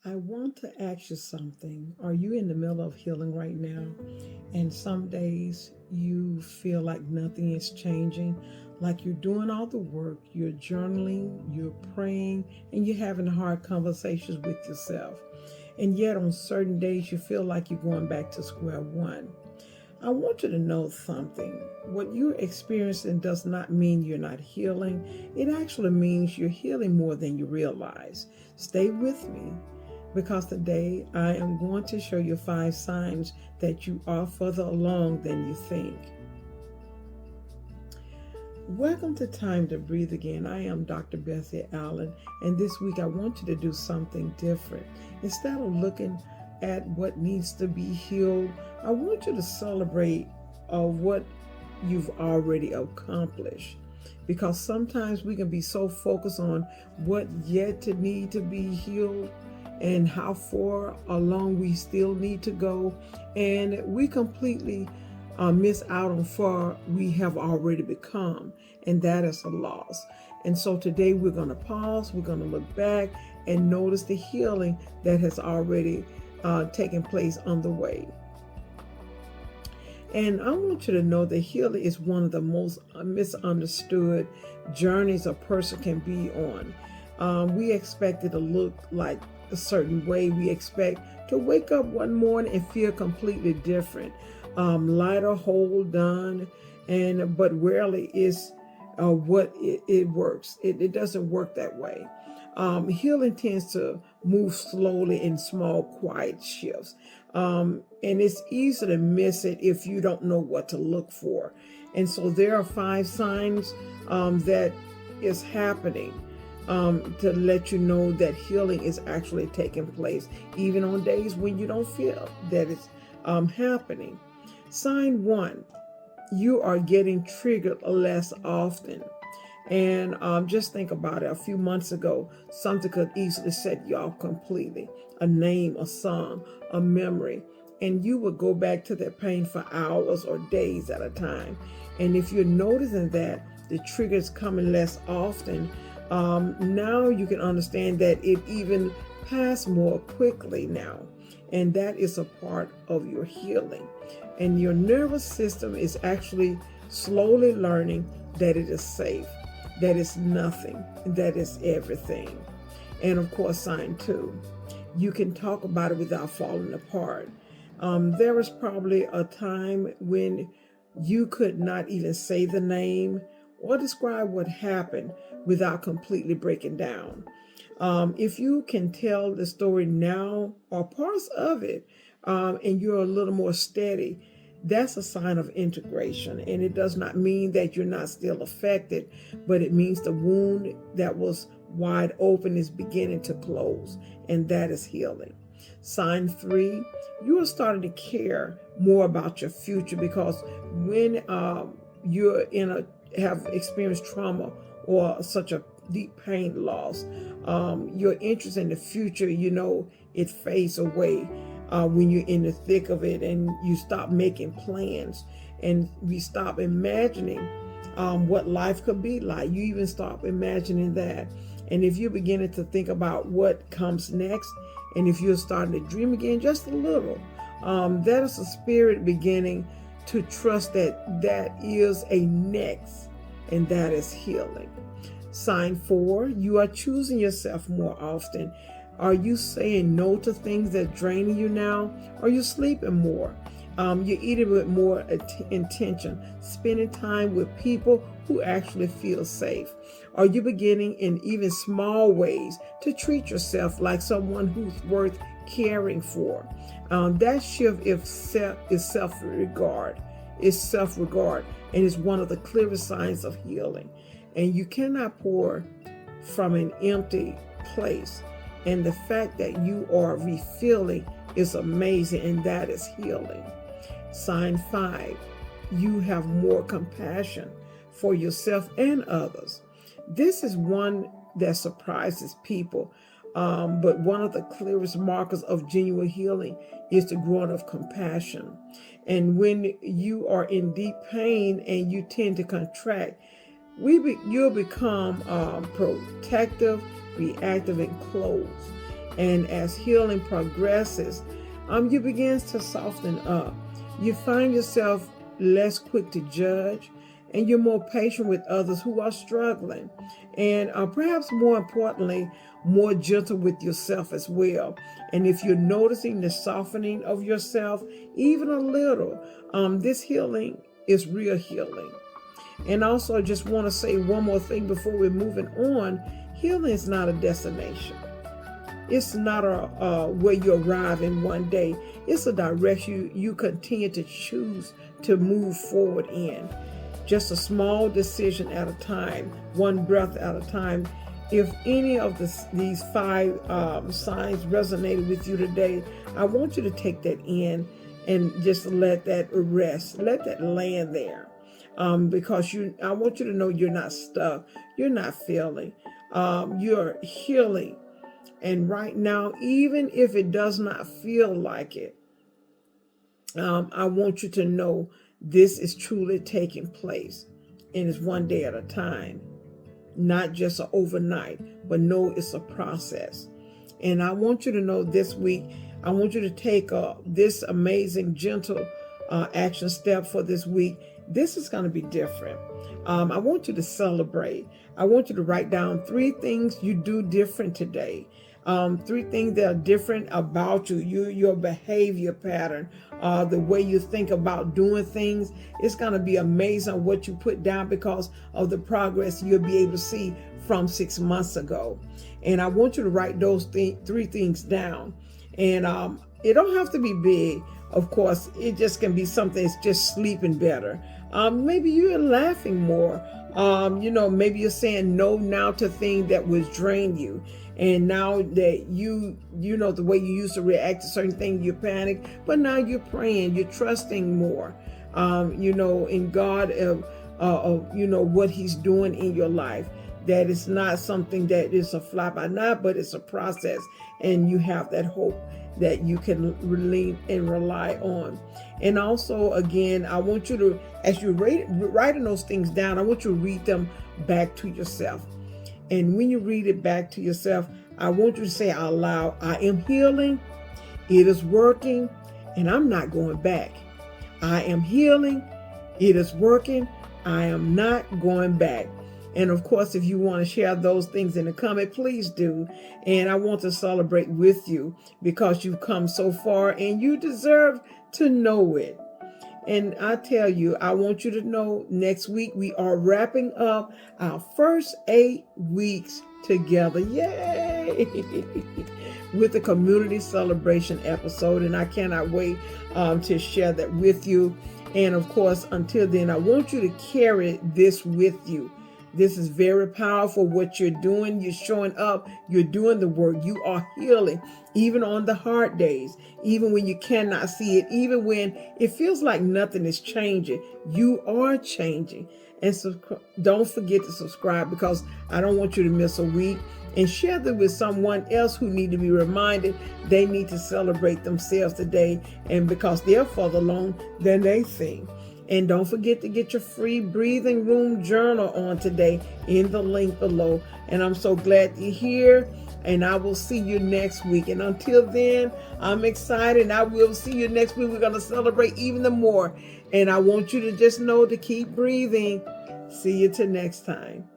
I want to ask you something. Are you in the middle of healing right now? And some days you feel like nothing is changing, like you're doing all the work, you're journaling, you're praying, and you're having hard conversations with yourself. And yet on certain days you feel like you're going back to square one. I want you to know something. What you're experiencing does not mean you're not healing. It actually means you're healing more than you realize. Stay with me because today I am going to show you 5 signs that you are further along than you think. Welcome to Time to Breathe Again. I am Dr. Bessie Allen, and this week I want you to do something different. Instead of looking at what needs to be healed, I want you to celebrate what you've already accomplished. Because sometimes we can be so focused on what yet to need to be healed and how far along we still need to go, and we completely miss out on far we have already become, and that is a loss. And so today we're going to pause, we're going to look back and notice the healing that has already taken place on the way. And I want you to know that healing is one of the most misunderstood journeys a person can be on. We expect it to look like a certain way. We expect to wake up one morning and feel completely different, lighter, whole, done, but rarely is what it works. It doesn't work that way. Healing tends to move slowly in small, quiet shifts. And it's easy to miss it if you don't know what to look for. And so there are 5 signs that is happening to let you know that healing is actually taking place, even on days when you don't feel that it's happening. Sign 1, you are getting triggered less often. And just think about it. A few months ago, something could easily set you off completely. A name, a song, a memory. And you would go back to that pain for hours or days at a time. And if you're noticing that the trigger is coming less often, now you can understand that it even passed more quickly now. And that is a part of your healing. And your nervous system is actually slowly learning that it is safe, that it's nothing, that is everything. And of course, sign 2, you can talk about it without falling apart. There was probably a time when you could not even say the name or describe what happened without completely breaking down. If you can tell the story now or parts of it, and you're a little more steady, that's a sign of integration. And it does not mean that you're not still affected, but it means the wound that was wide open is beginning to close, and that is healing. Sign 3, you are starting to care more about your future, because when you're have experienced trauma or such a deep pain loss, your interest in the future, it fades away when you're in the thick of it, and you stop making plans, and we stop imagining what life could be like. You even stop imagining that. And if you're beginning to think about what comes next, and if you're starting to dream again just a little, that is a spirit beginning to trust that that is a next, and that is healing. Sign 4, you are choosing yourself more often. Are you saying no to things that drain you now? Are you sleeping more? You're eating with more intention, spending time with people who actually feel safe. Are you beginning in even small ways to treat yourself like someone who's worth caring for? That shift is self-regard. It's self-regard, and is one of the clearest signs of healing. And you cannot pour from an empty place. And the fact that you are refilling is amazing, and that is healing. Sign 5, you have more compassion for yourself and others. This is one that surprises people, but one of the clearest markers of genuine healing is the growing of compassion. And when you are in deep pain and you tend to contract, you'll become protective, reactive, and closed. And as healing progresses, you begin to soften up. You find yourself less quick to judge, and you're more patient with others who are struggling. And perhaps more importantly, more gentle with yourself as well. And if you're noticing the softening of yourself, even a little, this healing is real healing. And also, I just want to say one more thing before we're moving on. Healing is not a destination. It's not a where you arrive in one day. It's a direction you continue to choose to move forward in. Just a small decision at a time, one breath at a time. If any of these 5 signs resonated with you today, I want you to take that in and just let that rest. Let that land there. Because I want you to know you're not stuck. You're not failing. You're healing. And right now, even if it does not feel like it, I want you to know this is truly taking place. And it's one day at a time, not just an overnight, but no, it's a process. And I want you to know this week, I want you to take this amazing, gentle action step for this week. This is going to be different. I want you to celebrate. I want you to write down 3 things you do different today. 3 things that are different about you, your behavior pattern, the way you think about doing things. It's going to be amazing what you put down because of the progress you'll be able to see from 6 months ago. And I want you to write those 3 things down. And it don't have to be big. Of course, it just can be something that's just sleeping better. Maybe you're laughing more. Maybe you're saying no now to things that was drain you. And now that you know the way you used to react to certain things, you panic, but now you're praying, you're trusting more, in God, what he's doing in your life, that it's not something that is a fly by night, but it's a process. And you have that hope that you can lean and rely on. And also, again, I want you to, as you're writing those things down, I want you to read them back to yourself. And when you read it back to yourself, I want you to say out loud, I am healing, it is working, and I'm not going back. I am healing, it is working, I am not going back. And of course, if you want to share those things in the comment, please do. And I want to celebrate with you because you've come so far and you deserve to know it. And I tell you, I want you to know next week we are wrapping up our first 8 weeks together. Yay! With the community celebration episode. And I cannot wait to share that with you. And of course, until then, I want you to carry this with you. This is very powerful what you're doing. You're showing up. You're doing the work. You are healing, even on the hard days, even when you cannot see it, even when it feels like nothing is changing. You are changing. And so don't forget to subscribe because I don't want you to miss a week. And share them with someone else who need to be reminded they need to celebrate themselves today. And because they're further along than they think. And don't forget to get your free breathing room journal on today in the link below. And I'm so glad you're here. And I will see you next week. And until then, I'm excited. And I will see you next week. We're going to celebrate even more. And I want you to just know to keep breathing. See you till next time.